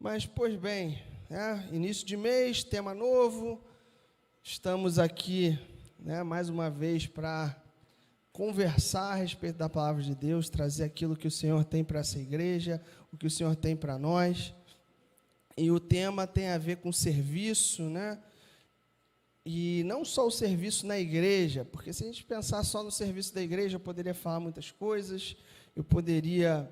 Mas, pois bem, início de mês, tema novo, estamos aqui, mais uma vez para conversar a respeito da palavra de Deus, trazer aquilo que o Senhor tem para essa igreja, o que o Senhor tem para nós. E o tema tem a ver com serviço, E não só o serviço na igreja, porque se a gente pensar só no serviço da igreja, eu poderia falar muitas coisas, eu poderia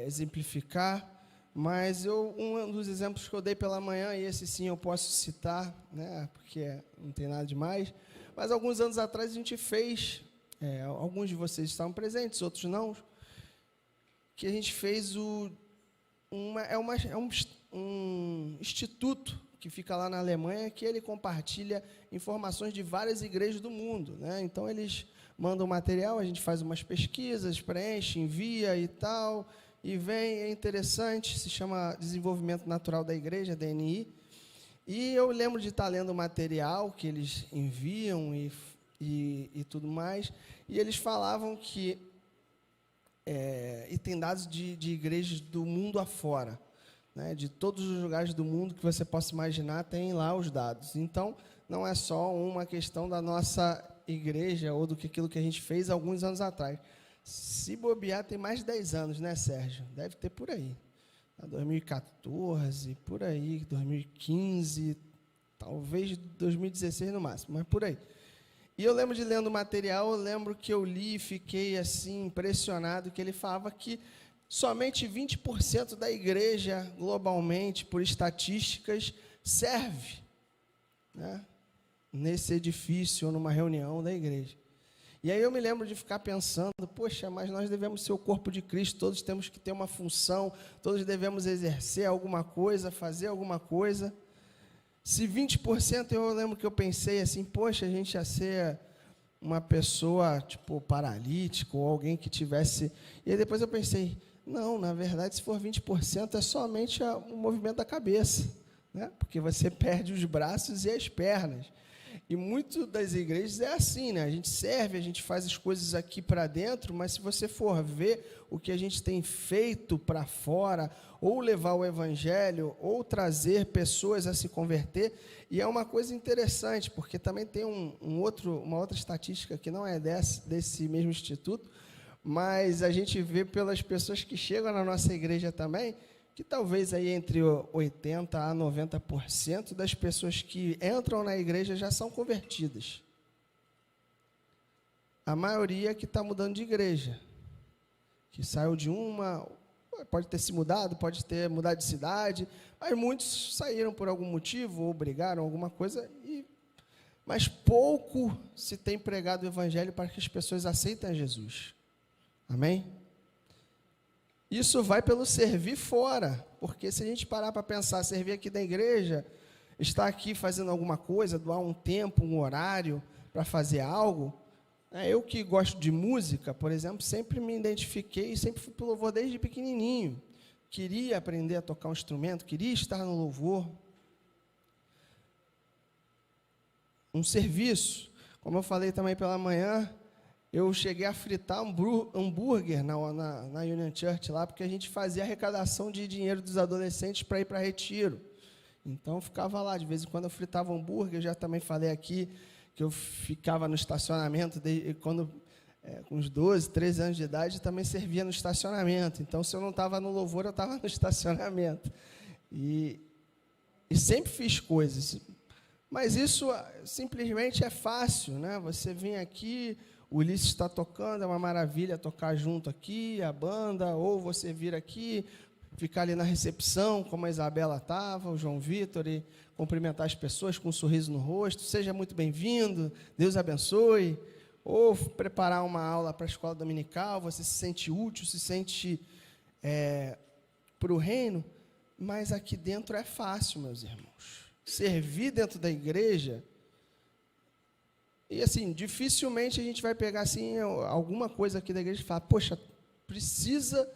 exemplificar, mas um dos exemplos que eu dei pela manhã, e esse sim eu posso citar, porque não tem nada demais, mas alguns anos atrás a gente fez, alguns de vocês estavam presentes, outros não, que a gente fez um instituto que fica lá na Alemanha, que ele compartilha informações de várias igrejas do mundo, Então, eles mandam material, a gente faz umas pesquisas, preenche, envia e tal, e vem, é interessante, se chama Desenvolvimento Natural da Igreja, DNI, e eu lembro de estar lendo o material que eles enviam e tudo mais, e eles falavam que, e tem dados de igrejas do mundo afora, de todos os lugares do mundo que você possa imaginar, tem lá os dados. Então, não é só uma questão da nossa igreja ou do que aquilo que a gente fez alguns anos atrás. Se bobear, tem mais de 10 anos, Sérgio? Deve ter por aí. 2014, por aí, 2015, talvez 2016 no máximo, mas por aí. E eu lembro de lendo o material, eu lembro que eu li e fiquei assim impressionado, que ele falava que somente 20% da igreja, globalmente, por estatísticas, serve nesse edifício ou numa reunião da igreja. E aí eu me lembro de ficar pensando, poxa, mas nós devemos ser o corpo de Cristo, todos temos que ter uma função, todos devemos exercer alguma coisa, fazer alguma coisa. Se 20%, eu lembro que eu pensei assim, poxa, a gente ia ser uma pessoa, tipo, paralítico, ou alguém que tivesse... E aí depois eu pensei, não, na verdade, se for 20%, é somente o movimento da cabeça, porque você perde os braços e as pernas. E muito das igrejas é assim, a gente serve, a gente faz as coisas aqui para dentro, mas se você for ver o que a gente tem feito para fora, ou levar o evangelho, ou trazer pessoas a se converter, e é uma coisa interessante, porque também tem uma outra estatística que não é desse mesmo instituto, mas a gente vê pelas pessoas que chegam na nossa igreja também, que talvez aí entre 80% a 90% das pessoas que entram na igreja já são convertidas. A maioria que está mudando de igreja, que saiu de uma, pode ter se mudado, pode ter mudado de cidade, mas muitos saíram por algum motivo, ou brigaram, alguma coisa, mas pouco se tem pregado o evangelho para que as pessoas aceitem Jesus. Amém? Isso vai pelo servir fora, porque se a gente parar para pensar, servir aqui da igreja, estar aqui fazendo alguma coisa, doar um tempo, um horário para fazer algo, eu que gosto de música, por exemplo, sempre me identifiquei, sempre fui para o louvor desde pequenininho, queria aprender a tocar um instrumento, queria estar no louvor. Um serviço, como eu falei também pela manhã, eu cheguei a fritar hambúrguer na Union Church lá, porque a gente fazia arrecadação de dinheiro dos adolescentes para ir para retiro. Então, eu ficava lá, de vez em quando eu fritava hambúrguer, eu já também falei aqui que eu ficava no estacionamento, com uns 12, 13 anos de idade, também servia no estacionamento. Então, se eu não estava no louvor, eu estava no estacionamento. E sempre fiz coisas. Mas isso simplesmente é fácil, Você vem aqui... O Ulisses está tocando, é uma maravilha tocar junto aqui, a banda, ou você vir aqui, ficar ali na recepção, como a Isabela estava, o João Vitor, e cumprimentar as pessoas com um sorriso no rosto, seja muito bem-vindo, Deus abençoe, ou preparar uma aula para a escola dominical, você se sente útil, se sente para o reino, mas aqui dentro é fácil, meus irmãos. Servir dentro da igreja... E assim, dificilmente a gente vai pegar assim, alguma coisa aqui da igreja e falar, poxa, precisa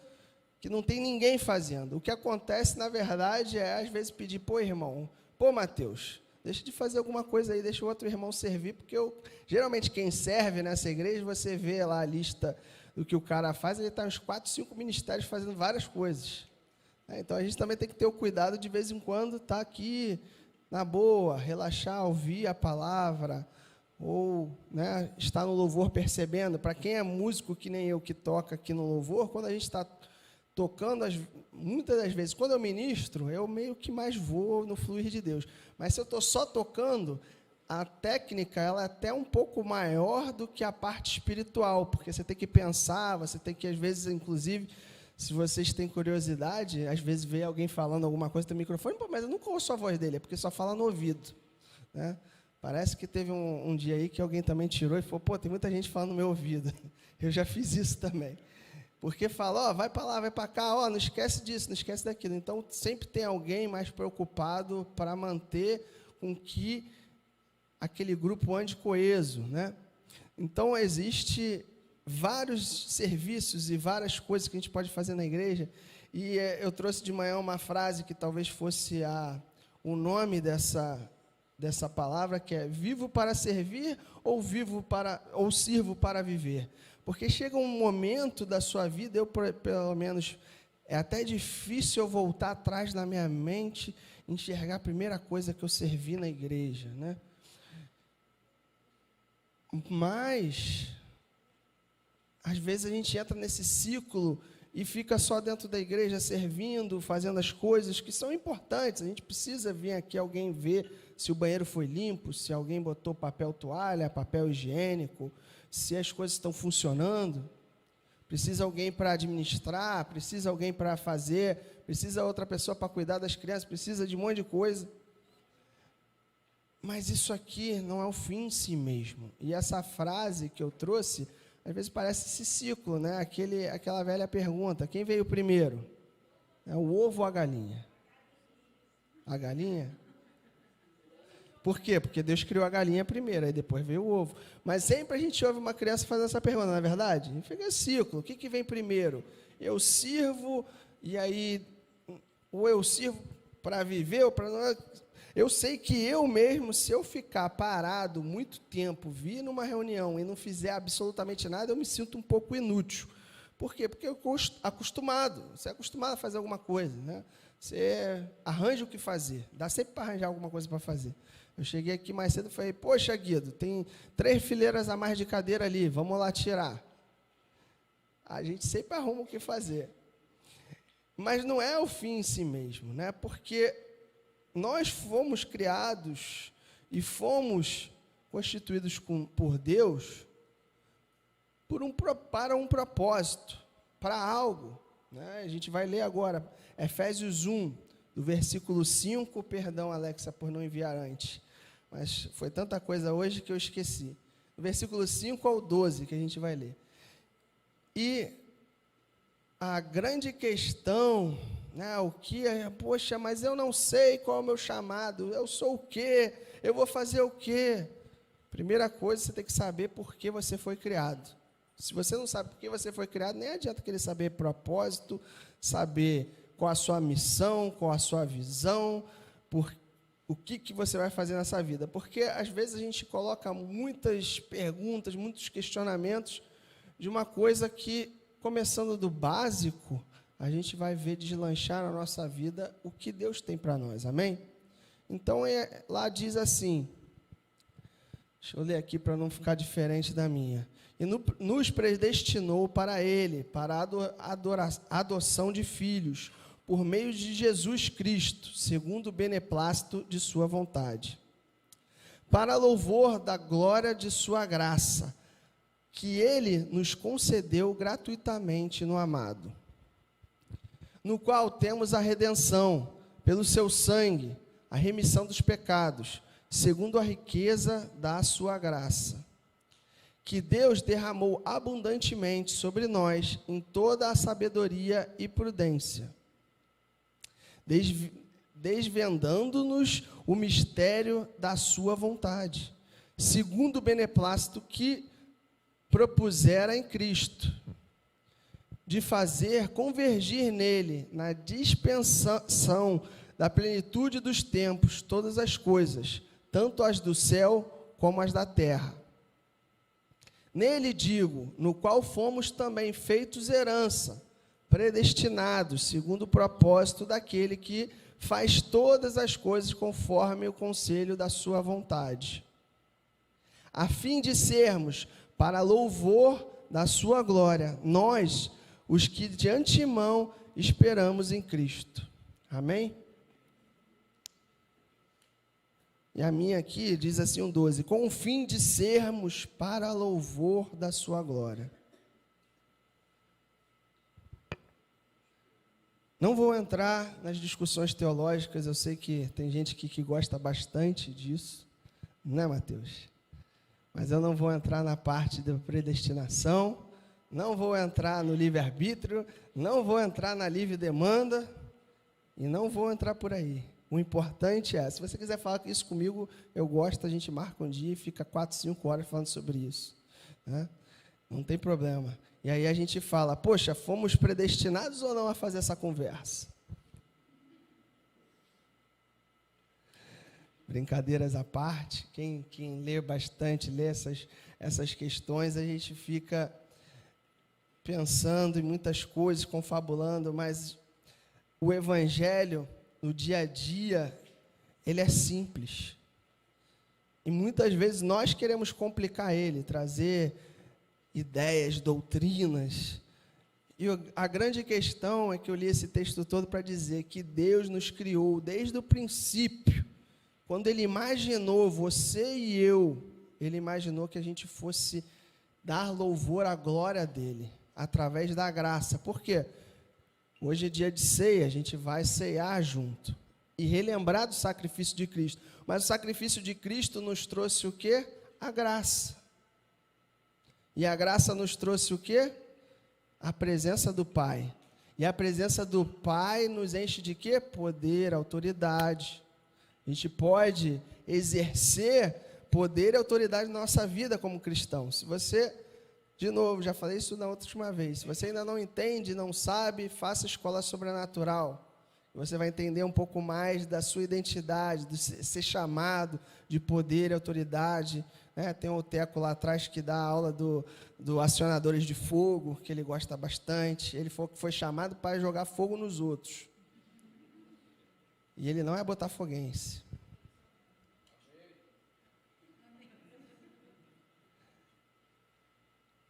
que não tem ninguém fazendo. O que acontece, na verdade, é às vezes pedir, irmão, Mateus, deixa de fazer alguma coisa aí, deixa o outro irmão servir, porque geralmente quem serve nessa igreja, você vê lá a lista do que o cara faz, ele está uns 4, 5 ministérios fazendo várias coisas. Então, a gente também tem que ter o cuidado de vez em quando estar aqui, na boa, relaxar, ouvir a palavra, ou estar no louvor percebendo. Para quem é músico, que nem eu, que toca aqui no louvor, quando a gente está tocando, muitas das vezes, quando eu ministro, eu meio que mais vou no fluir de Deus. Mas se eu estou só tocando, a técnica ela é até um pouco maior do que a parte espiritual, porque você tem que pensar, você tem que, às vezes, inclusive, se vocês têm curiosidade, às vezes vê alguém falando alguma coisa no microfone, mas eu nunca ouço a voz dele, é porque só fala no ouvido, né? Parece que teve um dia aí que alguém também tirou e falou, tem muita gente falando no meu ouvido. Eu já fiz isso também. Porque fala, vai para lá, vai para cá, não esquece disso, não esquece daquilo. Então, sempre tem alguém mais preocupado para manter com que aquele grupo ande coeso, né? Então, existe vários serviços e várias coisas que a gente pode fazer na igreja. E eu trouxe de manhã uma frase que talvez fosse o nome dessa palavra, que é: vivo para servir ou sirvo para viver? Porque chega um momento da sua vida, eu pelo menos, é até difícil eu voltar atrás na minha mente, enxergar a primeira coisa que eu servi na igreja, né? Mas, às vezes a gente entra nesse ciclo e fica só dentro da igreja servindo, fazendo as coisas que são importantes. A gente precisa vir aqui, alguém ver se o banheiro foi limpo, se alguém botou papel toalha, papel higiênico, se as coisas estão funcionando. Precisa alguém para administrar, precisa alguém para fazer, precisa outra pessoa para cuidar das crianças, precisa de um monte de coisa. Mas isso aqui não é o fim em si mesmo. E essa frase que eu trouxe, às vezes parece esse ciclo, né? Aquela velha pergunta: quem veio primeiro? É o ovo ou a galinha? A galinha? Por quê? Porque Deus criou a galinha primeiro, aí depois veio o ovo. Mas sempre a gente ouve uma criança fazer essa pergunta, não é verdade? E fica esse ciclo: o que vem primeiro? Eu sirvo, e aí, ou eu sirvo para viver, ou para não... Eu sei que eu mesmo, se eu ficar parado muito tempo, vir numa reunião e não fizer absolutamente nada, eu me sinto um pouco inútil. Por quê? Porque eu estou acostumado. Você é acostumado a fazer alguma coisa, né? Você arranja o que fazer. Dá sempre para arranjar alguma coisa para fazer. Eu cheguei aqui mais cedo e falei: poxa, Guido, tem 3 fileiras a mais de cadeira ali, vamos lá tirar. A gente sempre arruma o que fazer. Mas não é o fim em si mesmo, né? Porque nós fomos criados e fomos constituídos por Deus para um propósito, para algo, né? A gente vai ler agora Efésios 1, do versículo 5, perdão, Alexa, por não enviar antes, mas foi tanta coisa hoje que eu esqueci. Do versículo 5 ao 12 que a gente vai ler. E a grande questão, o que é, poxa, mas eu não sei qual é o meu chamado, eu sou o quê? Eu vou fazer o quê? Primeira coisa, você tem que saber por que você foi criado. Se você não sabe por que você foi criado, nem adianta querer saber propósito, saber qual a sua missão, qual a sua visão, o que você vai fazer nessa vida. Porque, às vezes, a gente coloca muitas perguntas, muitos questionamentos de uma coisa que, começando do básico, a gente vai ver deslanchar na nossa vida o que Deus tem para nós, amém? Então, lá diz assim, deixa eu ler aqui para não ficar diferente da minha. E nos predestinou para Ele, para a adoção de filhos, por meio de Jesus Cristo, segundo o beneplácito de sua vontade, para louvor da glória de sua graça, que Ele nos concedeu gratuitamente no amado, no qual temos a redenção, pelo seu sangue, a remissão dos pecados, segundo a riqueza da sua graça, que Deus derramou abundantemente sobre nós em toda a sabedoria e prudência, desvendando-nos o mistério da sua vontade, segundo o beneplácito que propusera em Cristo, de fazer convergir nele, na dispensação da plenitude dos tempos, todas as coisas, tanto as do céu como as da terra. Nele digo, no qual fomos também feitos herança, predestinados, segundo o propósito daquele que faz todas as coisas conforme o conselho da sua vontade, a fim de sermos, para louvor da sua glória, nós, os que de antemão esperamos em Cristo. Amém? E a minha aqui diz assim, 12, com o fim de sermos para louvor da sua glória. Não vou entrar nas discussões teológicas, eu sei que tem gente aqui que gosta bastante disso, não é, Mateus? Mas eu não vou entrar na parte da predestinação, não vou entrar no livre-arbítrio, não vou entrar na livre demanda, e não vou entrar por aí. O importante é, se você quiser falar isso comigo, eu gosto, a gente marca um dia e fica 4, 5 horas falando sobre isso, né? Não tem problema. E aí a gente fala, poxa, fomos predestinados ou não a fazer essa conversa? Brincadeiras à parte, quem lê bastante, lê essas questões, a gente fica pensando em muitas coisas, confabulando, mas o Evangelho, no dia a dia, ele é simples. E muitas vezes nós queremos complicar ele, trazer ideias, doutrinas. E a grande questão é que eu li esse texto todo para dizer que Deus nos criou desde o princípio. Quando Ele imaginou você e eu, Ele imaginou que a gente fosse dar louvor à glória dEle, através da graça. Por quê? Hoje é dia de ceia, a gente vai ceiar junto e relembrar do sacrifício de Cristo. Mas o sacrifício de Cristo nos trouxe o quê? A graça. E a graça nos trouxe o quê? A presença do Pai. E a presença do Pai nos enche de quê? Poder, autoridade. A gente pode exercer poder e autoridade na nossa vida como cristão. Se você, de novo, já falei isso na última vez, se você ainda não entende, não sabe, faça escola sobrenatural. Você vai entender um pouco mais da sua identidade, de ser chamado de poder e autoridade. Tem o Teco lá atrás que dá a aula do acionadores de fogo, que ele gosta bastante. Ele foi chamado para jogar fogo nos outros. E ele não é botafoguense.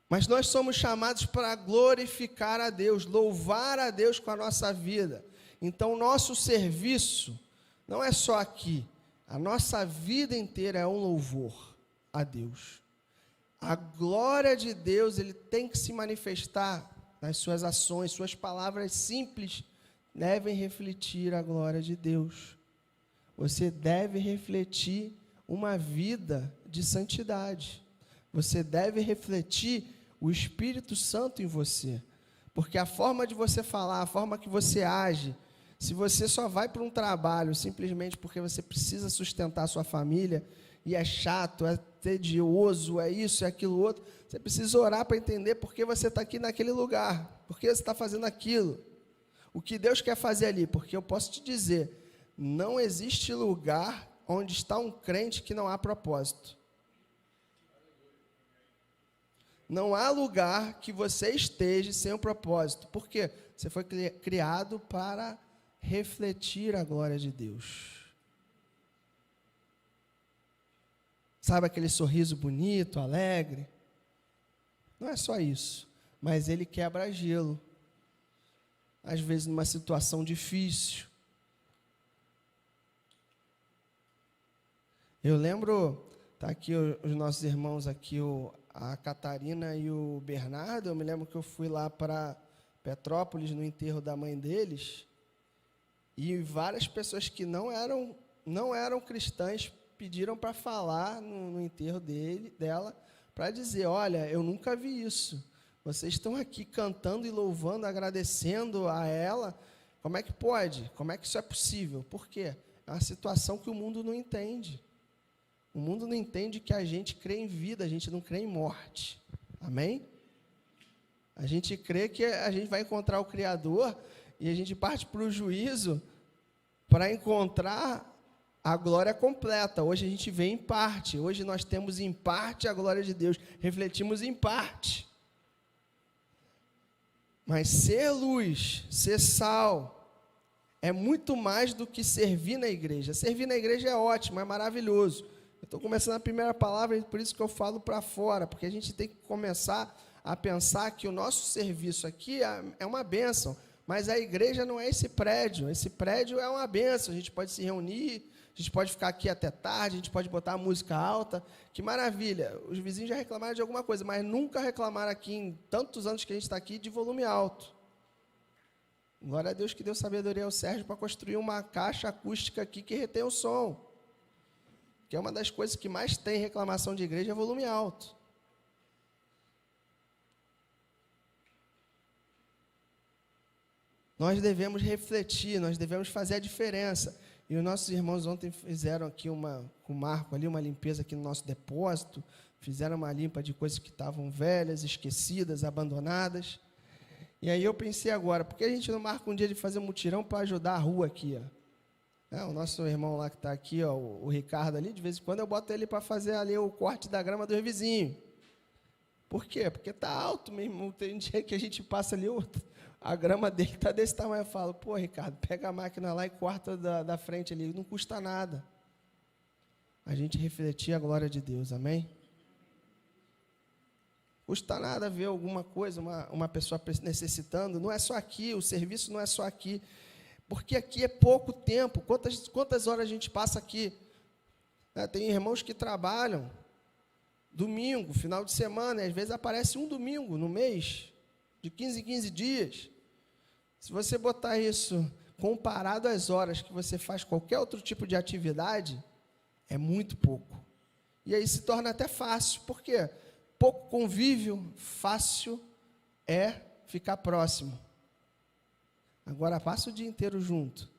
Mas nós somos chamados para glorificar a Deus, louvar a Deus com a nossa vida. Então, o nosso serviço não é só aqui. A nossa vida inteira é um louvor a Deus. A glória de Deus, ele tem que se manifestar nas suas ações, suas palavras simples devem refletir a glória de Deus. Você deve refletir uma vida de santidade. Você deve refletir o Espírito Santo em você. Porque a forma de você falar, a forma que você age, se você só vai para um trabalho simplesmente porque você precisa sustentar a sua família, e é chato, é tedioso, é isso, é aquilo outro, você precisa orar para entender por que você está aqui naquele lugar, por que você está fazendo aquilo, o que Deus quer fazer ali, porque eu posso te dizer, não existe lugar onde está um crente que não há propósito. Não há lugar que você esteja sem um propósito. Por quê? Você foi criado para refletir a glória de Deus. Sabe aquele sorriso bonito, alegre? Não é só isso, mas ele quebra gelo. Às vezes numa situação difícil. Eu lembro, tá aqui os nossos irmãos aqui, a Catarina e o Bernardo. Eu me lembro que eu fui lá para Petrópolis no enterro da mãe deles, e várias pessoas que não eram cristãs pediram para falar no enterro dela, para dizer, olha, eu nunca vi isso. Vocês estão aqui cantando e louvando, agradecendo a ela. Como é que pode? Como é que isso é possível? Por quê? É uma situação que o mundo não entende. O mundo não entende que a gente crê em vida, a gente não crê em morte. Amém? A gente crê que a gente vai encontrar o Criador e a gente parte para o juízo para encontrar a glória completa. Hoje a gente vê em parte. Hoje nós temos em parte a glória de Deus. Refletimos em parte. Mas ser luz, ser sal, é muito mais do que servir na igreja. Servir na igreja é ótimo, é maravilhoso. Eu estou começando a primeira palavra, por isso que eu falo para fora, porque a gente tem que começar a pensar que o nosso serviço aqui é uma bênção, mas a igreja não é esse prédio é uma bênção, a gente pode se reunir, a gente pode ficar aqui até tarde, a gente pode botar a música alta, que maravilha, os vizinhos já reclamaram de alguma coisa, mas nunca reclamaram aqui, em tantos anos que a gente está aqui, de volume alto. Glória a Deus que deu sabedoria ao Sérgio para construir uma caixa acústica aqui que retém o som, que é uma das coisas que mais tem reclamação de igreja, é volume alto. Nós devemos refletir, nós devemos fazer a diferença. E os nossos irmãos ontem fizeram aqui com o Marco ali, uma limpeza aqui no nosso depósito, fizeram uma limpa de coisas que estavam velhas, esquecidas, abandonadas. E aí eu pensei agora, por que a gente não marca um dia de fazer um mutirão para ajudar a rua aqui? Ó? O nosso irmão lá que está aqui, ó, o Ricardo ali, de vez em quando eu boto ele para fazer ali o corte da grama do vizinho. Por quê? Porque está alto mesmo, tem dia que a gente passa ali, a grama dele está desse tamanho, eu falo, pô, Ricardo, pega a máquina lá e corta da frente ali, não custa nada. A gente refletir a glória de Deus, amém? Custa nada ver alguma coisa, uma pessoa necessitando, não é só aqui, o serviço não é só aqui, porque aqui é pouco tempo, quantas horas a gente passa aqui? Tem irmãos que trabalham domingo, final de semana, e às vezes aparece um domingo no mês, de 15 em 15 dias. Se você botar isso comparado às horas que você faz qualquer outro tipo de atividade, é muito pouco. E aí se torna até fácil. Por quê? Pouco convívio, fácil é ficar próximo. Agora passa o dia inteiro junto.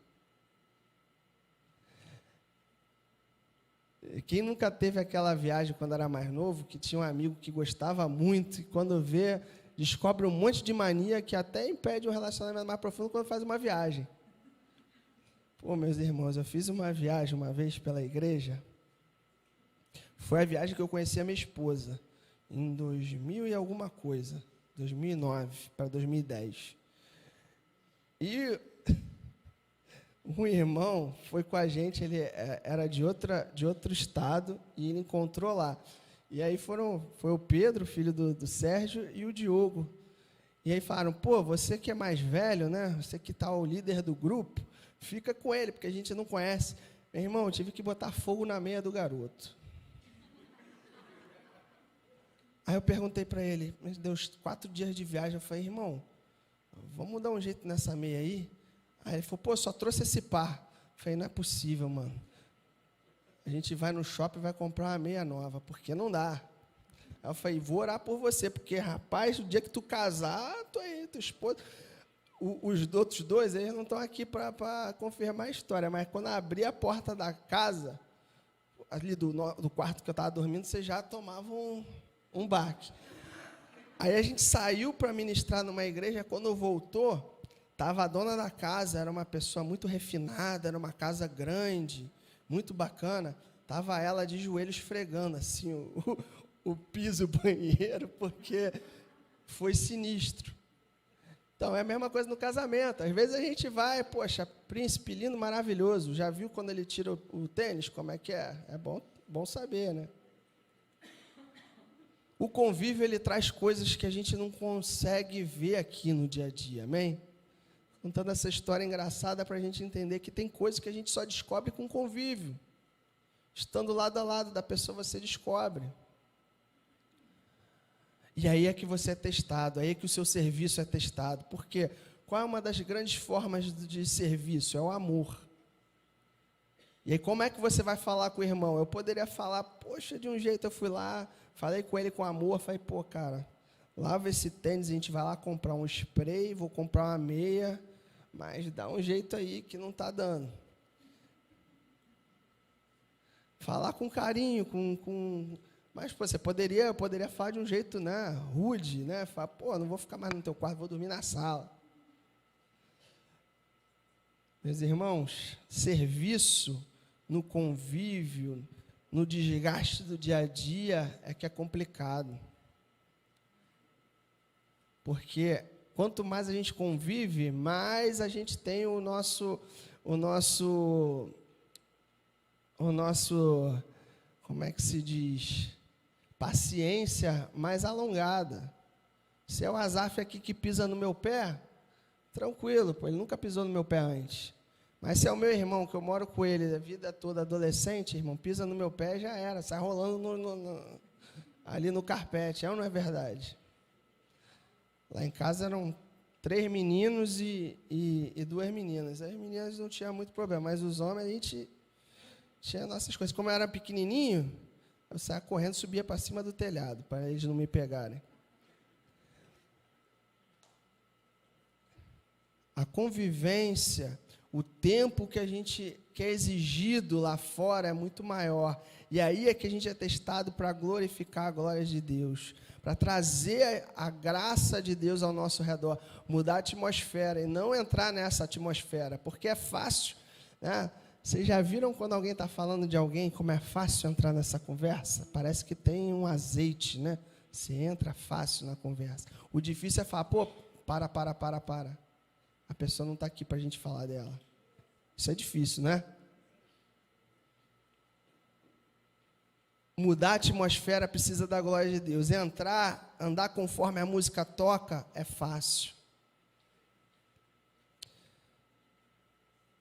Quem nunca teve aquela viagem quando era mais novo, que tinha um amigo que gostava muito, e quando vê, descobre um monte de mania que até impede um relacionamento mais profundo quando faz uma viagem. Pô, meus irmãos, eu fiz uma viagem uma vez pela igreja. Foi a viagem que eu conheci a minha esposa, em 2000 e alguma coisa, 2009 para 2010. E um irmão foi com a gente, ele era de outro estado, e ele encontrou lá. E aí foi o Pedro, filho do Sérgio, e o Diogo. E aí falaram, pô, você que é mais velho, né? Você que está o líder do grupo, fica com ele, porque a gente não conhece. Meu irmão, eu tive que botar fogo na meia do garoto. Aí eu perguntei para ele, mas deu 4 dias de viagem, eu falei, irmão, vamos dar um jeito nessa meia aí? Aí ele falou, pô, só trouxe esse par. Eu falei, não é possível, mano. A gente vai no shopping e vai comprar uma meia nova, porque não dá. Aí eu falei, vou orar por você, porque, rapaz, o dia que tu casar, tu aí, tua esposa... Os outros dois, eles não estão aqui para confirmar a história, mas quando abri a porta da casa, ali do quarto que eu estava dormindo, vocês já tomavam um baque. Aí a gente saiu para ministrar numa igreja, quando voltou, estava a dona da casa, era uma pessoa muito refinada, era uma casa grande, muito bacana, estava ela de joelhos esfregando assim o piso, o banheiro, porque foi sinistro. Então, é a mesma coisa no casamento. Às vezes a gente vai, poxa, príncipe lindo, maravilhoso, já viu quando ele tira o tênis, como é que é? É bom saber, né? O convívio, ele traz coisas que a gente não consegue ver aqui no dia a dia, amém? Contando essa história engraçada para a gente entender que tem coisas que a gente só descobre com convívio. Estando lado a lado da pessoa, você descobre. E aí é que você é testado, aí é que o seu serviço é testado. Por quê? Qual é uma das grandes formas de serviço? É o amor. E aí como é que você vai falar com o irmão? Eu poderia falar, poxa, de um jeito eu fui lá, falei com ele com amor, falei, pô, cara, lava esse tênis, a gente vai lá comprar um spray, vou comprar uma meia, mas dá um jeito aí que não está dando. Falar com carinho, mas pô, você poderia falar de um jeito, né, rude, né? Falar, pô, não vou ficar mais no teu quarto, vou dormir na sala. Meus irmãos, serviço no convívio, no desgaste do dia a dia, é que é complicado. Porque quanto mais a gente convive, mais a gente tem o nosso, como é que se diz? Paciência mais alongada. Se é o Azaf aqui que pisa no meu pé, tranquilo, pô, ele nunca pisou no meu pé antes. Mas se é o meu irmão, que eu moro com ele a vida toda, adolescente, irmão, pisa no meu pé, já era, sai rolando ali no carpete, é ou não é verdade? Lá em casa eram 3 meninos e 2 meninas. As meninas não tinham muito problema, mas os homens, a gente tinha nossas coisas. Como eu era pequenininho, eu saía correndo, subia para cima do telhado, para eles não me pegarem. A convivência, o tempo que é exigido lá fora é muito maior. E aí é que a gente é testado para glorificar a glória de Deus, para trazer a graça de Deus ao nosso redor, mudar a atmosfera e não entrar nessa atmosfera, porque é fácil, né? Vocês já viram quando alguém está falando de alguém, como é fácil entrar nessa conversa? Parece que tem um azeite, né? Você entra fácil na conversa. O difícil é falar, pô, para. A pessoa não está aqui para a gente falar dela. Isso é difícil, né? Mudar a atmosfera precisa da glória de Deus. Andar conforme a música toca, é fácil.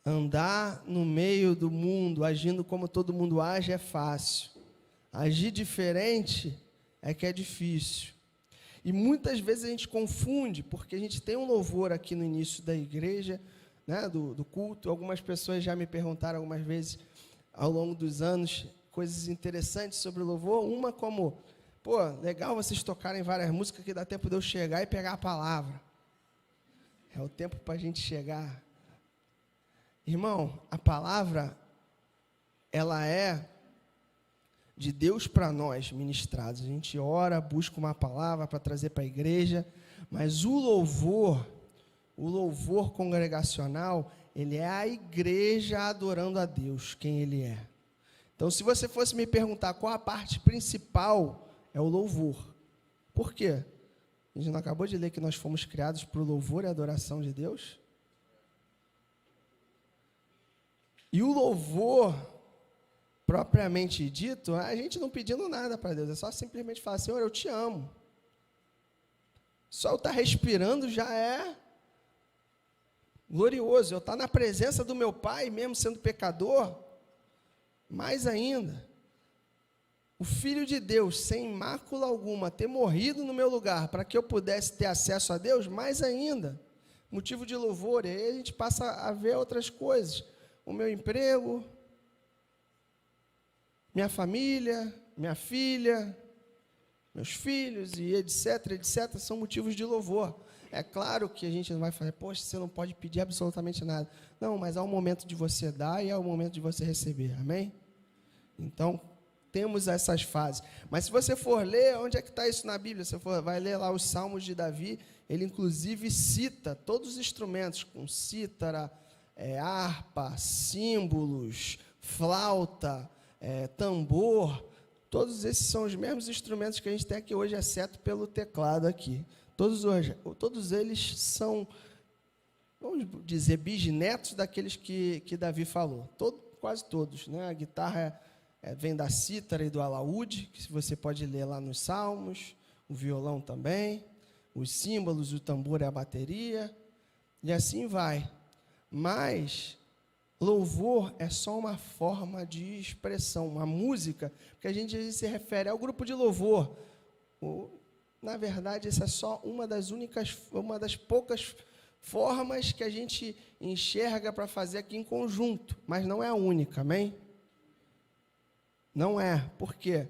Andar no meio do mundo, agindo como todo mundo age, é fácil. Agir diferente é que é difícil. E muitas vezes a gente confunde, porque a gente tem um louvor aqui no início da igreja, né, do culto. Algumas pessoas já me perguntaram algumas vezes, ao longo dos anos, coisas interessantes sobre o louvor. Uma como, pô, legal vocês tocarem várias músicas que dá tempo de eu chegar e pegar a palavra. É o tempo para a gente chegar. Irmão, a palavra, ela é de Deus para nós, ministrados. A gente ora, busca uma palavra para trazer para a igreja, mas o louvor congregacional, ele é a igreja adorando a Deus, quem Ele é. Então, se você fosse me perguntar qual a parte principal, é o louvor. Por quê? A gente não acabou de ler que nós fomos criados para o louvor e adoração de Deus? E o louvor, propriamente dito, a gente não pedindo nada para Deus, é só simplesmente falar, Senhor, eu te amo. Só eu estar respirando já é glorioso. Eu estar na presença do meu Pai, mesmo sendo pecador, mais ainda. O Filho de Deus, sem mácula alguma, ter morrido no meu lugar, para que eu pudesse ter acesso a Deus, mais ainda. Motivo de louvor, e aí a gente passa a ver outras coisas. O meu emprego, minha família, minha filha, meus filhos e etc, são motivos de louvor. É claro que a gente não vai falar, poxa, você não pode pedir absolutamente nada. Não, mas há um momento de você dar e há um momento de você receber, amém? Então, temos essas fases. Mas se você for ler, onde é que está isso na Bíblia? Você vai ler lá os Salmos de Davi, ele inclusive cita todos os instrumentos, com cítara, harpa, símbolos, flauta, tambor. Todos esses são os mesmos instrumentos que a gente tem aqui hoje, exceto pelo teclado aqui. Todos eles são, vamos dizer, bisnetos daqueles que Davi falou. Quase todos, né? A guitarra vem da cítara e do alaúde, que você pode ler lá nos Salmos, o violão também, os símbolos, o tambor e a bateria, e assim vai. Mas louvor é só uma forma de expressão, uma música, porque a gente se refere ao grupo de louvor. Na verdade, essa é só uma das poucas formas que a gente enxerga para fazer aqui em conjunto, mas não é a única, amém? Não é, porque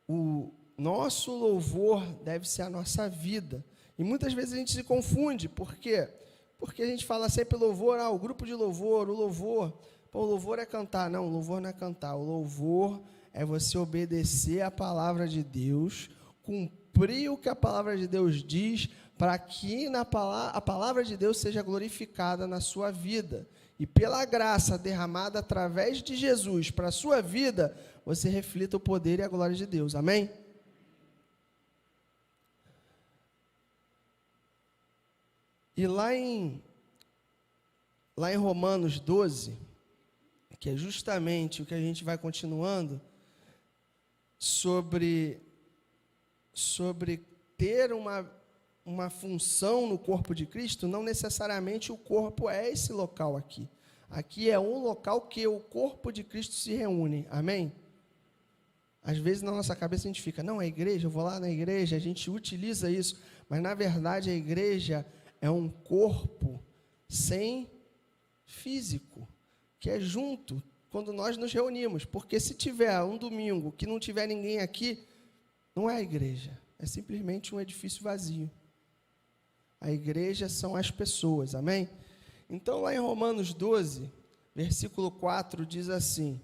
o nosso louvor deve ser a nossa vida. E muitas vezes a gente se confunde, por quê? Porque a gente fala sempre louvor, o grupo de louvor, o louvor. Pô, o louvor é cantar. Não, o louvor não é cantar. O louvor é você obedecer a palavra de Deus, cumprir o que a palavra de Deus diz, para que a palavra de Deus seja glorificada na sua vida. E pela graça derramada através de Jesus para a sua vida, você reflita o poder e a glória de Deus. Amém? E lá em Romanos 12, que é justamente o que a gente vai continuando, sobre ter uma função no corpo de Cristo, não necessariamente o corpo é esse local aqui. Aqui é um local que o corpo de Cristo se reúne, amém? Às vezes na nossa cabeça a gente fica, não, a igreja, eu vou lá na igreja, a gente utiliza isso, mas na verdade a igreja é um corpo sem físico, que é junto, quando nós nos reunimos, porque se tiver um domingo que não tiver ninguém aqui, não é a igreja, é simplesmente um edifício vazio. A igreja são as pessoas, amém? Então, lá em Romanos 12, versículo 4, diz assim,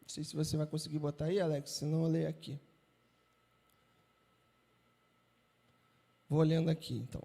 não sei se você vai conseguir botar aí, Alex, senão eu leio aqui. Vou lendo aqui, então.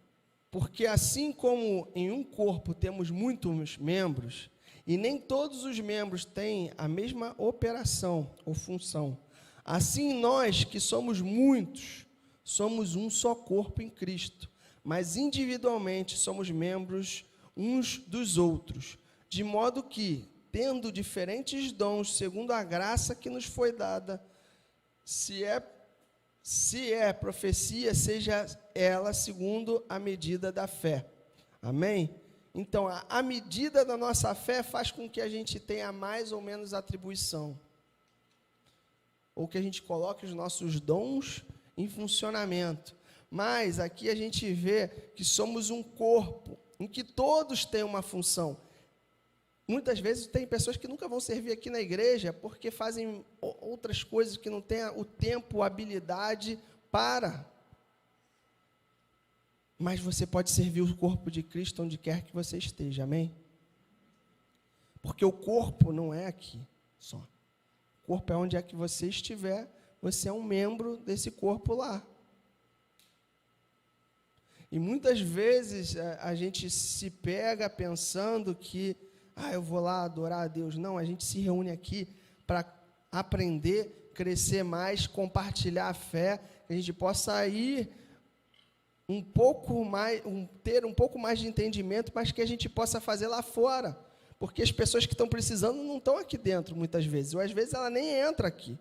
Porque assim como em um corpo temos muitos membros, e nem todos os membros têm a mesma operação ou função, assim nós, que somos muitos, somos um só corpo em Cristo, mas individualmente somos membros uns dos outros, de modo que, tendo diferentes dons, segundo a graça que nos foi dada, se é profecia, seja ela segundo a medida da fé. Amém? Então, a medida da nossa fé faz com que a gente tenha mais ou menos atribuição, ou que a gente coloque os nossos dons em funcionamento. Mas aqui a gente vê que somos um corpo, em que todos têm uma função. Muitas vezes tem pessoas que nunca vão servir aqui na igreja, porque fazem outras coisas que não têm o tempo, a habilidade para. Mas você pode servir o corpo de Cristo onde quer que você esteja, amém? Porque o corpo não é aqui só. O corpo é onde é que você estiver, você é um membro desse corpo lá. E muitas vezes a gente se pega pensando que, eu vou lá adorar a Deus. Não, a gente se reúne aqui para aprender, crescer mais, compartilhar a fé, que a gente possa ir um pouco mais, ter um pouco mais de entendimento, mas que a gente possa fazer lá fora. Porque as pessoas que estão precisando não estão aqui dentro, muitas vezes. Ou às vezes ela nem entra aqui.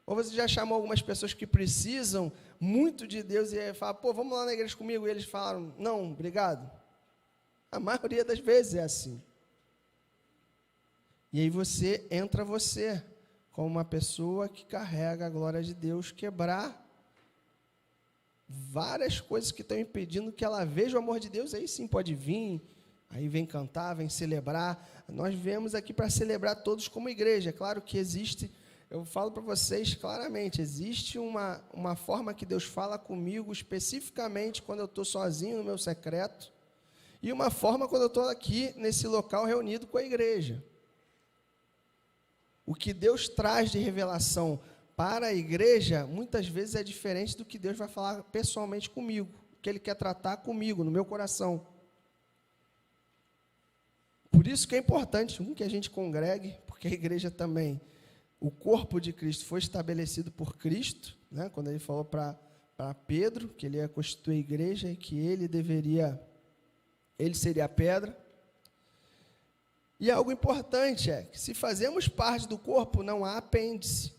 Ou você já chamou algumas pessoas que precisam muito de Deus e fala, vamos lá na igreja comigo. E eles falaram, não, obrigado. A maioria das vezes é assim. E aí entra você, como uma pessoa que carrega a glória de Deus, quebrar várias coisas que estão impedindo que ela veja o amor de Deus. Aí sim pode vir, aí vem cantar, vem celebrar. Nós viemos aqui para celebrar todos como igreja. Claro que existe, eu falo para vocês claramente, existe uma forma que Deus fala comigo especificamente quando eu estou sozinho no meu secreto, e uma forma quando eu estou aqui nesse local reunido com a igreja. O que Deus traz de revelação para a igreja, muitas vezes é diferente do que Deus vai falar pessoalmente comigo, o que Ele quer tratar comigo, no meu coração. Por isso que é importante que a gente congregue, porque a igreja também, o corpo de Cristo foi estabelecido por Cristo, né? Quando Ele falou para Pedro que ele ia constituir a igreja e que ele seria a pedra. E algo importante é que se fazemos parte do corpo, não há apêndice,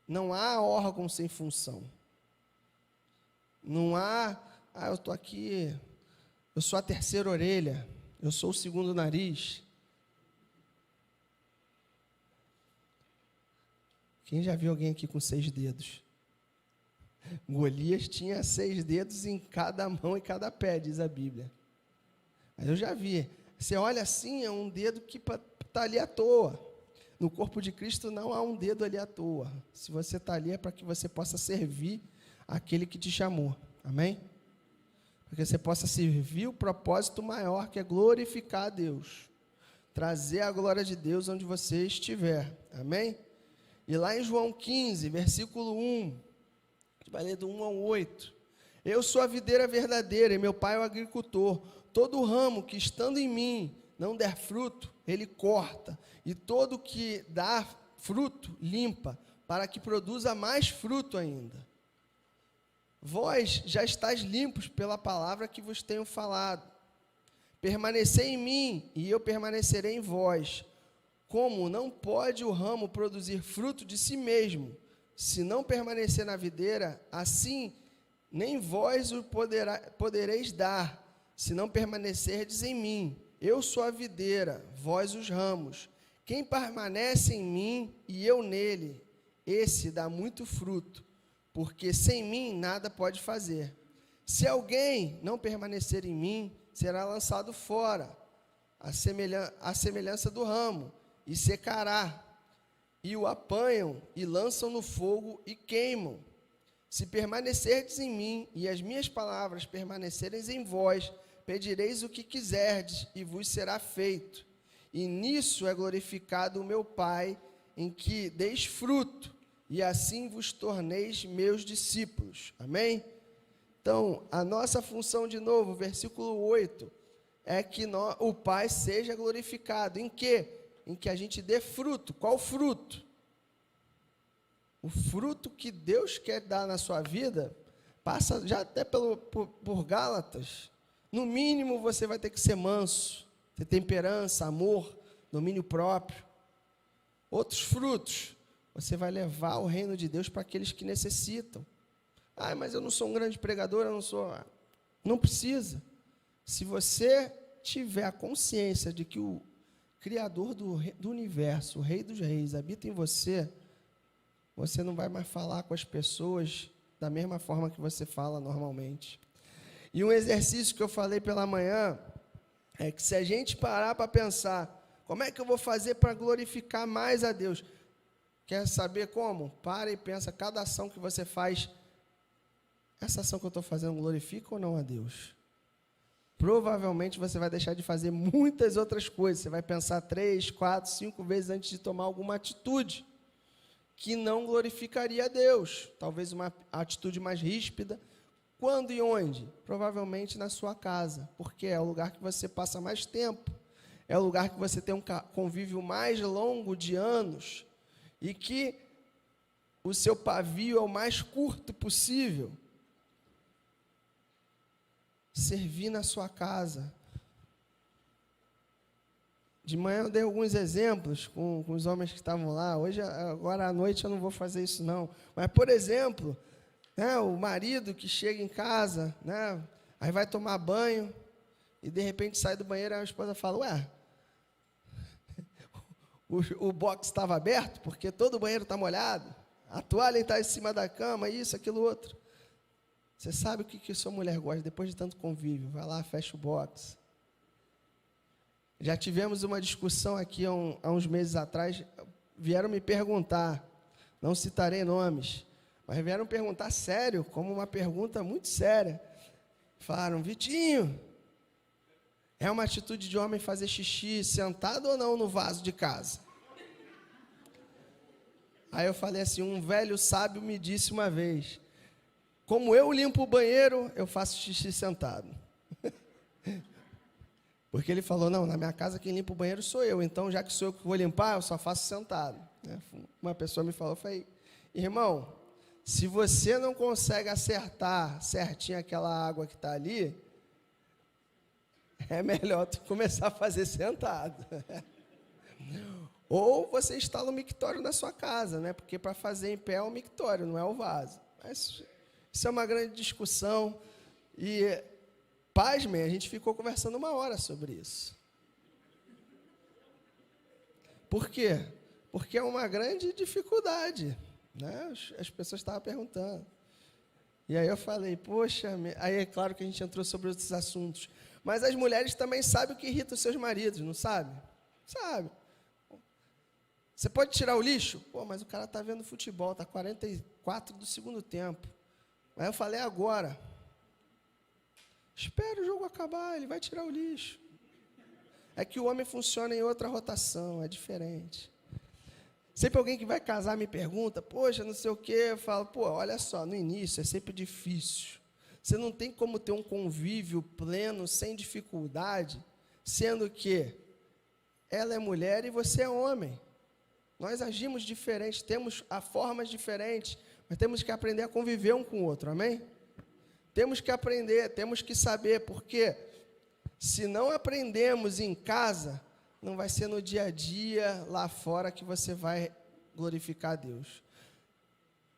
não há órgão sem função. Não há, eu estou aqui, eu sou a terceira orelha, eu sou o segundo nariz. Quem já viu alguém aqui com 6 dedos? Golias tinha 6 dedos em cada mão e cada pé, diz a Bíblia. Mas eu já vi. Você olha assim, é um dedo que está ali à toa. No corpo de Cristo não há um dedo ali à toa. Se você está ali é para que você possa servir aquele que te chamou. Amém? Para que você possa servir o propósito maior, que é glorificar a Deus. Trazer a glória de Deus onde você estiver. Amém? E lá em João 15, versículo 1, a gente vai ler do 1 ao 8. Eu sou a videira verdadeira e meu pai é o agricultor. Todo ramo que estando em mim não der fruto, ele corta. E todo que dá fruto, limpa, para que produza mais fruto ainda. Vós já estáis limpos pela palavra que vos tenho falado. Permanecei em mim, e eu permanecerei em vós. Como não pode o ramo produzir fruto de si mesmo, se não permanecer na videira, assim nem vós o podereis dar, se não permanecerdes em mim. Eu sou a videira, vós os ramos. Quem permanece em mim e eu nele, esse dá muito fruto, porque sem mim nada pode fazer. Se alguém não permanecer em mim, será lançado fora, à semelhança do ramo, e secará. E o apanham e lançam no fogo e queimam. Se permanecerdes em mim e as minhas palavras permanecerem em vós, pedireis o que quiserdes e vos será feito. E nisso é glorificado o meu Pai, em que deis fruto, e assim vos torneis meus discípulos. Amém? Então, a nossa função, de novo, versículo 8, é que o Pai seja glorificado. Em quê? Em que a gente dê fruto. Qual fruto? O fruto que Deus quer dar na sua vida, passa já até por Gálatas. No mínimo, você vai ter que ser manso, ter temperança, amor, domínio próprio. Outros frutos, você vai levar o reino de Deus para aqueles que necessitam. Ah, mas eu não sou um grande pregador, eu não sou... Não precisa. Se você tiver a consciência de que o Criador do universo, o Rei dos Reis, habita em você, você não vai mais falar com as pessoas da mesma forma que você fala normalmente. E um exercício que eu falei pela manhã é que se a gente parar para pensar, como é que eu vou fazer para glorificar mais a Deus? Quer saber como? Para e pensa, cada ação que você faz, essa ação que eu estou fazendo glorifica ou não a Deus? Provavelmente você vai deixar de fazer muitas outras coisas. Você vai pensar 3, 4, 5 vezes antes de tomar alguma atitude que não glorificaria a Deus. Talvez uma atitude mais ríspida. Quando e onde? Provavelmente na sua casa, porque é o lugar que você passa mais tempo. É o lugar que você tem um convívio mais longo de anos e que o seu pavio é o mais curto possível. Servir na sua casa. De manhã eu dei alguns exemplos com os homens que estavam lá. Hoje, agora à noite, eu não vou fazer isso não. Mas, por exemplo, né, o marido que chega em casa, né, aí vai tomar banho e de repente sai do banheiro e a esposa fala, ué, o box estava aberto porque todo o banheiro está molhado, a toalha está em cima da cama, isso, aquilo, outro. Você sabe o que sua mulher gosta, depois de tanto convívio, vai lá, fecha o box. Já tivemos uma discussão aqui há uns meses atrás, vieram me perguntar, não citarei nomes, mas vieram perguntar sério, como uma pergunta muito séria. Falaram, Vitinho, é uma atitude de homem fazer xixi sentado ou não no vaso de casa? Aí eu falei assim, um velho sábio me disse uma vez, como eu limpo o banheiro, eu faço xixi sentado. Porque ele falou, não, na minha casa quem limpa o banheiro sou eu, então já que sou eu que vou limpar, eu só faço sentado. Uma pessoa me falou, eu falei, irmão, se você não consegue acertar certinho aquela água que está ali, é melhor tu começar a fazer sentado. Ou você instala um mictório na sua casa, né? Porque para fazer em pé é o mictório, não é o vaso. Mas isso é uma grande discussão. E, pasmem, a gente ficou conversando 1 hora sobre isso. Por quê? Porque é uma grande dificuldade, né? As pessoas estavam perguntando. E aí eu falei, poxa, aí é claro que a gente entrou sobre outros assuntos. Mas as mulheres também sabem o que irrita os seus maridos, não sabe? Sabe. Você pode tirar o lixo? Pô, mas o cara está vendo futebol, está 44 do segundo tempo. Aí eu falei, agora. Espera o jogo acabar, ele vai tirar o lixo. É que o homem funciona em outra rotação, é diferente. Sempre alguém que vai casar me pergunta, poxa, não sei o quê, eu falo, pô, olha só, no início é sempre difícil. Você não tem como ter um convívio pleno, sem dificuldade, sendo que ela é mulher e você é homem. Nós agimos diferente, temos formas diferentes, mas temos que aprender a conviver um com o outro, amém? temos que aprender, temos que saber, porque se não aprendemos em casa, não vai ser no dia a dia, lá fora, que você vai glorificar a Deus.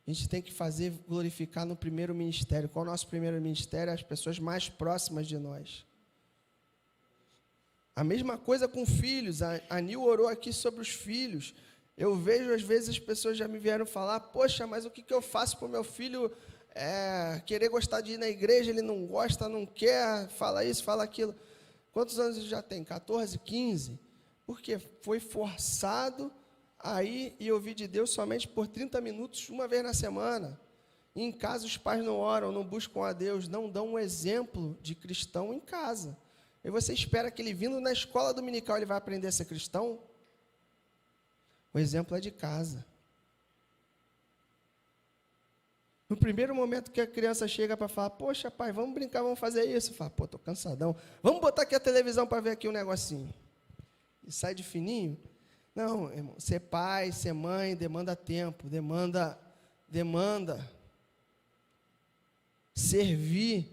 A gente tem que fazer glorificar no primeiro ministério. Qual é o nosso primeiro ministério? As pessoas mais próximas de nós. A mesma coisa com filhos. A Nil orou aqui sobre os filhos. Eu vejo, às vezes, as pessoas já me vieram falar, poxa, mas o que eu faço para o meu filho querer gostar de ir na igreja, ele não gosta, não quer, fala isso, fala aquilo. Quantos anos ele já tem? 14, 15? Porque foi forçado a ir e ouvir de Deus somente por 30 minutos, uma vez na semana. E em casa os pais não oram, não buscam a Deus, não dão um exemplo de cristão em casa. E você espera que ele vindo na escola dominical, ele vai aprender a ser cristão? O exemplo é de casa. No primeiro momento que a criança chega para falar, poxa, pai, vamos brincar, vamos fazer isso. Fala, pô, estou cansadão. Vamos botar aqui a televisão para ver aqui um negocinho. E sai de fininho. Não, irmão, ser pai, ser mãe, demanda tempo, demanda. Servir,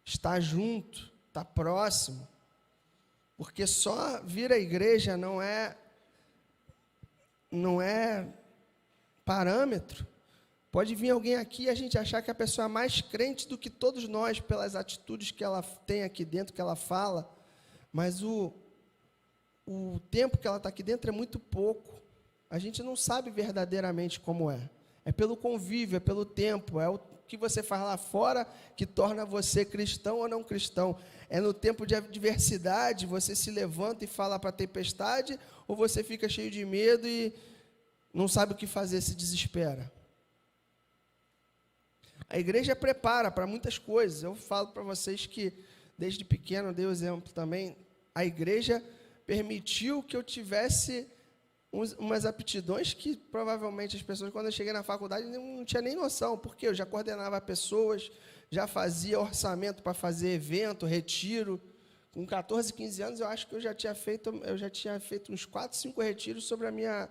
estar junto, estar próximo. Porque só vir à igreja não é parâmetro. Pode vir alguém aqui e a gente achar que a pessoa é mais crente do que todos nós, pelas atitudes que ela tem aqui dentro, que ela fala, mas o tempo que ela está aqui dentro é muito pouco. A gente não sabe verdadeiramente como é. É pelo convívio, é pelo tempo, é o que você faz lá fora que torna você cristão ou não cristão. É no tempo de adversidade, você se levanta e fala para a tempestade, ou você fica cheio de medo e não sabe o que fazer, se desespera. A igreja prepara para muitas coisas. Eu falo para vocês que, desde pequeno, dei o exemplo também, a igreja permitiu que eu tivesse umas aptidões que, provavelmente, as pessoas, quando eu cheguei na faculdade, não tinha nem noção, porque eu já coordenava pessoas, já fazia orçamento para fazer evento, retiro. Com 14, 15 anos, eu acho que eu já tinha feito uns 4, 5 retiros sobre a minha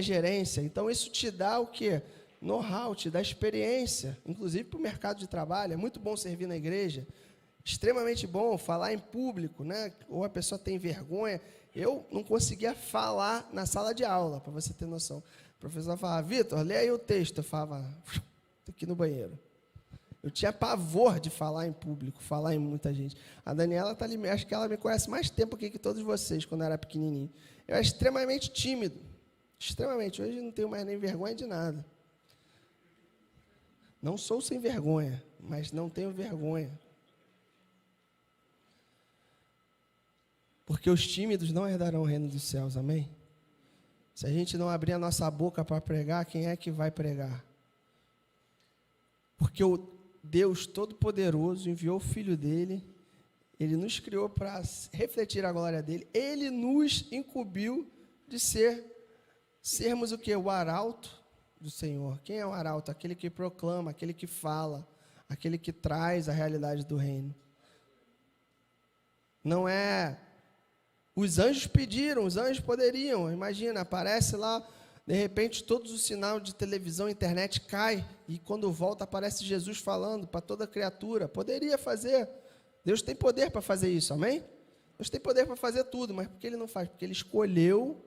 gerência. Então, isso te dá o quê? Know-how, te dá experiência, inclusive para o mercado de trabalho. É muito bom servir na igreja, extremamente bom falar em público, né? Ou a pessoa tem vergonha. Eu não conseguia falar na sala de aula, para você ter noção. O professor falava, Vitor, lê aí o texto. Eu falava, estou aqui no banheiro. Eu tinha pavor de falar em público, falar em muita gente. A Daniela está ali, acho que ela me conhece mais tempo aqui que todos vocês, quando eu era pequenininho. Eu era extremamente tímido. Extremamente. Hoje não tenho mais nem vergonha de nada. Não sou sem vergonha, mas não tenho vergonha. Porque os tímidos não herdarão o reino dos céus, amém? Se a gente não abrir a nossa boca para pregar, quem é que vai pregar? Porque o Deus Todo-Poderoso enviou o Filho dele, ele nos criou para refletir a glória dele, ele nos incumbiu de sermos o quê? O arauto do Senhor. Quem é o arauto? Aquele que proclama, aquele que fala, aquele que traz a realidade do reino. Não é... Os anjos pediram, os anjos poderiam. Imagina, aparece lá, de repente, todos os sinais de televisão, internet cai, e quando volta aparece Jesus falando para toda criatura. Poderia fazer. Deus tem poder para fazer isso, amém? Deus tem poder para fazer tudo, mas por que Ele não faz? Porque Ele escolheu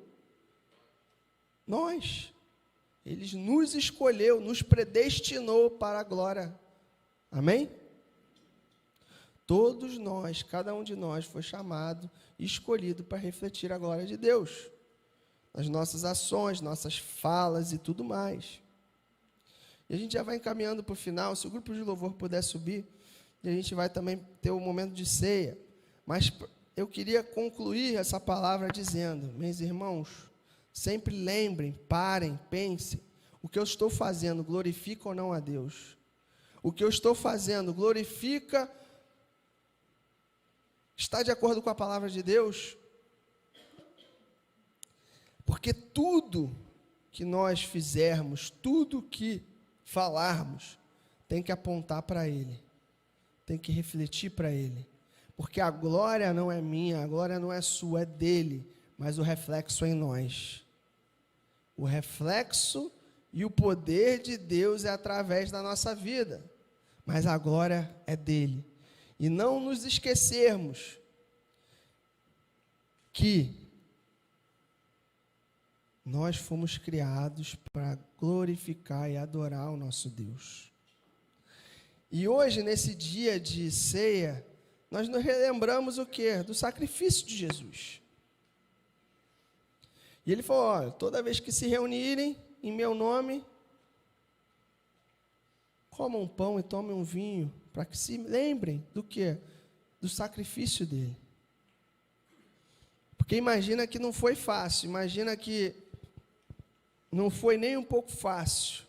nós. Ele nos escolheu, nos predestinou para a glória. Amém? Todos nós, cada um de nós foi chamado e escolhido para refletir a glória de Deus. Nas nossas ações, nossas falas e tudo mais. E a gente já vai encaminhando para o final. Se o grupo de louvor puder subir, e a gente vai também ter um momento de ceia. Mas eu queria concluir essa palavra dizendo, meus irmãos, sempre lembrem, parem, pensem, o que eu estou fazendo glorifica ou não a Deus? O que eu estou fazendo glorifica, está de acordo com a palavra de Deus? Porque tudo que nós fizermos, tudo que falarmos, tem que apontar para Ele, tem que refletir para Ele, porque a glória não é minha, a glória não é sua, é dele, mas o reflexo é em nós. O reflexo E o poder de Deus é através da nossa vida, mas a glória é dele. E não nos esquecermos que nós fomos criados para glorificar e adorar o nosso Deus. E hoje, nesse dia de ceia, nós nos relembramos o quê? Do sacrifício de Jesus. E ele falou, olha, toda vez que se reunirem em meu nome, comam um pão e tomem um vinho, para que se lembrem do quê? Do sacrifício dele. Porque imagina que não foi fácil, imagina que não foi nem um pouco fácil.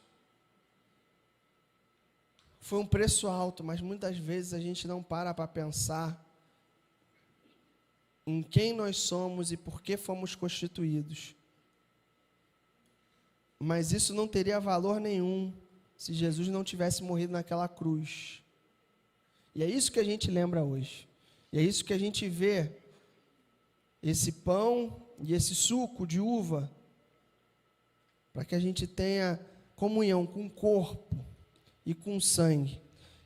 Foi um preço alto, mas muitas vezes a gente não para pensar em quem nós somos e por que fomos constituídos. Mas isso não teria valor nenhum se Jesus não tivesse morrido naquela cruz. E é isso que a gente lembra hoje. E é isso que a gente vê, esse pão e esse suco de uva, para que a gente tenha comunhão com o corpo e com o sangue.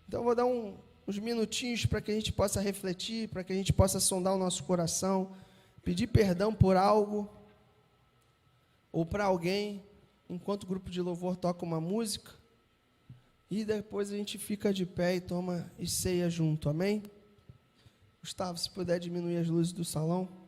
Então, eu vou dar uns minutinhos para que a gente possa refletir, para que a gente possa sondar o nosso coração, pedir perdão por algo ou para alguém, enquanto o grupo de louvor toca uma música, e depois a gente fica de pé e toma e ceia junto, amém? Gustavo, se puder diminuir as luzes do salão.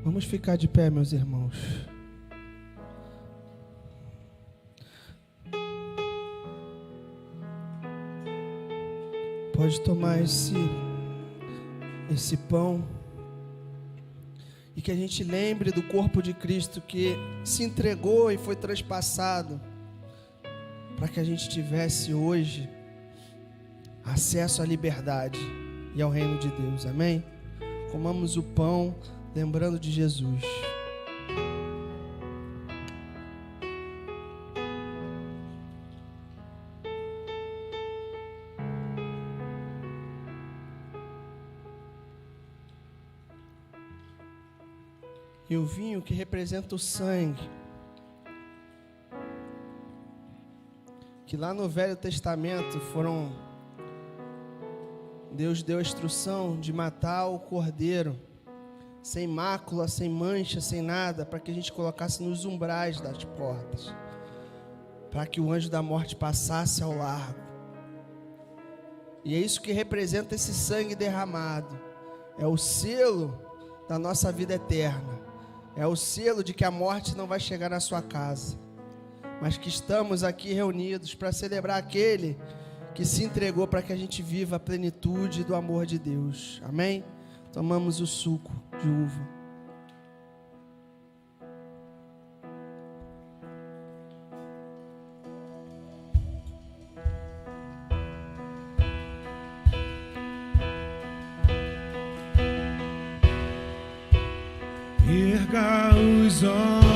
Vamos ficar de pé, meus irmãos. Pode tomar esse pão e que a gente lembre do corpo de Cristo que se entregou e foi transpassado para que a gente tivesse hoje acesso à liberdade e ao reino de Deus, amém? comamos o pão, lembrando de Jesus. E o vinho que representa o sangue, que lá no Velho Testamento Deus deu a instrução de matar o cordeiro, sem mácula, sem mancha, sem nada, para que a gente colocasse nos umbrais das portas, para que o anjo da morte passasse ao largo. E é isso que representa esse sangue derramado, é o selo da nossa vida eterna. É o selo de que a morte não vai chegar na sua casa, mas que estamos aqui reunidos para celebrar aquele que se entregou para que a gente viva a plenitude do amor de Deus. Amém? Tomamos o suco de uva. Erga os olhos